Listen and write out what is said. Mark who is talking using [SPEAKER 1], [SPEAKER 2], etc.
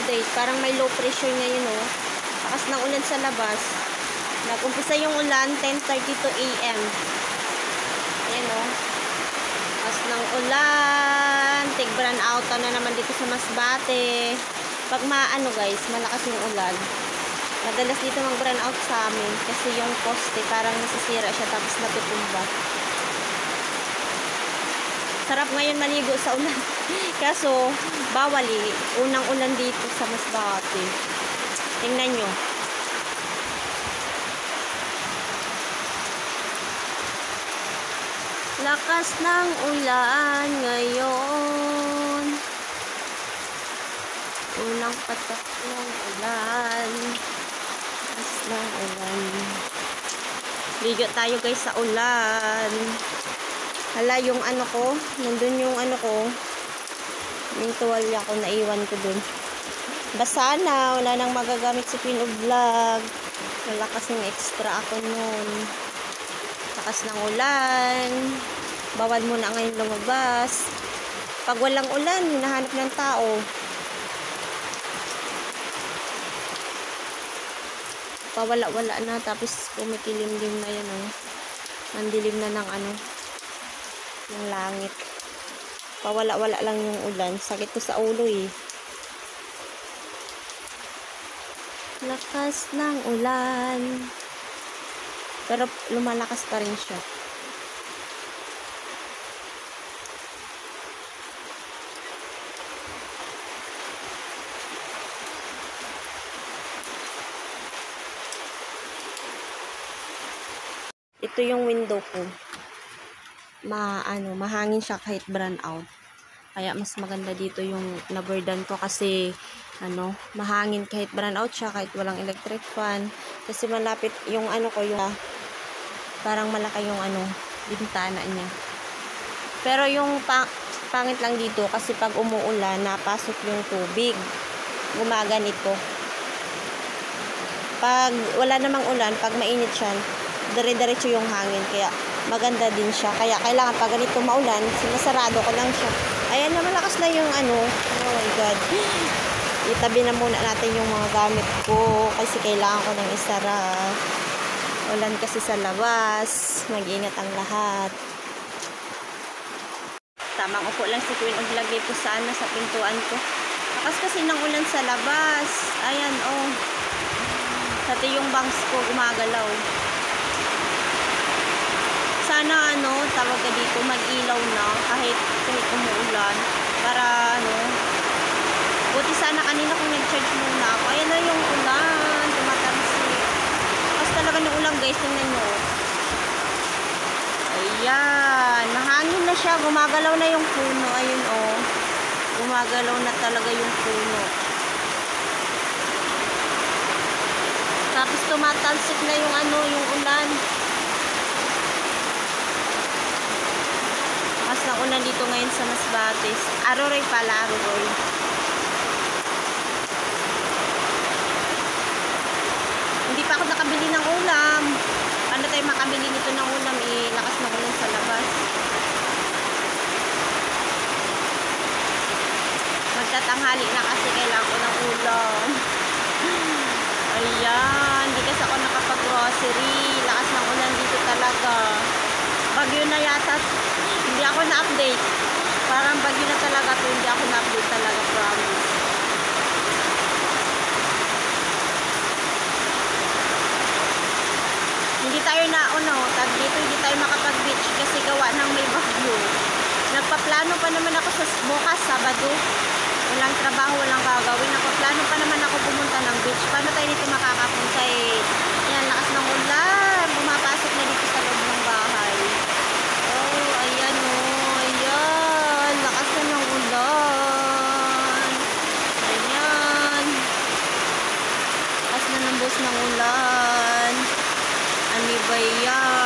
[SPEAKER 1] update. Parang may low pressure ngayon, oh. Lakas ng ulan sa labas. Nag-umpisa yung ulan, 10:32 AM. Ayan, oh. Lakas ng ulan. Tig-brown out na naman dito sa Masbate. Pag maano guys, malakas yung ulan. Madalas dito mag-brown out sa amin. Kasi yung poste, parang nasisira siya tapos natutumba. Sarap ngayon maligo sa ulan. Kaso, bawal eh. Unang ulan dito sa Masbate. Tingnan nyo. Lakas ng ulan ngayon. Unang patak ng ulan. Lakas ng ulan. Ligo tayo guys sa ulan. Hala, yung ano ko, nandun yung ano ko, yung tuwalya ko, naiwan ko dun. Basa na, wala nang magagamit sa Queen of Vlog. Wala kasing extra ako nun. Lakas ng ulan. Bawal muna ngayon lumabas. Pag walang ulan, hinahanap ng tao. Pawala-wala na, tapos kumikilim-lim na yan, oh. Nandilim na ng ano, ng langit. Pawala-wala lang yung ulan. Sakit ko sa ulo eh. Lakas ng ulan. Pero lumalakas pa rin siya. Ito yung window ko. Mahangin siya kahit brown out. Kaya mas maganda dito yung naburdan ko kasi mahangin kahit brown out siya, kahit walang electric fan. Kasi malapit yung ko, yung parang malaki yung bintana niya. Pero yung pangit lang dito kasi pag umuulan, napasok yung tubig. Gumaganito. Pag wala namang ulan, pag mainit siya, dire-diretso yung hangin. Kaya maganda din siya. Kaya kailangan pag ganito maulan, sinasarado ko lang siya. Ayan na, malakas na yung oh my god. Itabi na muna natin yung mga gamit ko kasi kailangan ko nang isara. Ulan kasi sa labas. Mag-ingat ang lahat. Tamang upo lang si Queen of Vlog po sana sa pintuan ko. Lakas kasi ng ulan sa labas. Ayan, oh. Pati yung bangs ko gumagalaw. Sana tawag ka dito, mag-ilaw na kahit umuulan para buti sana kanina kung nag-charge muna ako. Ayan na yung ulan, tumatalsik. Tapos talaga ng ulan guys, tingnan nyo. Ayan, mahangin na siya, gumagalaw na yung puno. Ayun oh, gumagalaw na talaga yung puno. Tapos tumatalsik na yung yung ulan. Mas nauna dito ngayon sa Masbate. Aroray pala, Aroray. Hindi pa ako nakabili ng ulam. Paano tayo makabili nito ng ulam? Lakas na ulan sa labas. Magtatanghali na kasi kailangan ko ng ulam. Ayan. Hindi kasi ako nakapag-grocery. Lakas ng ulan dito talaga. Bagyo na yata. Hindi ako na-update. Parang bagyo na talaga to. Hindi ako na-update talaga, promise. Hindi tayo dito hindi tayo makapag-beach kasi gawa ng may bagyo. Nagpaplano pa naman ako sa bukas, Sabado. Walang trabaho, walang gagawin. Nagpaplano pa naman ako pumunta ng beach. Paano tayo dito makakapunta eh? Yan, lakas ng ulan. Bumapasok na dito sa loob ng bahay. Oh, ayan oh. Ayan. Lakas na ng ulan. Ayan. Lakas na ng bus ng ulan. Ano ba yan?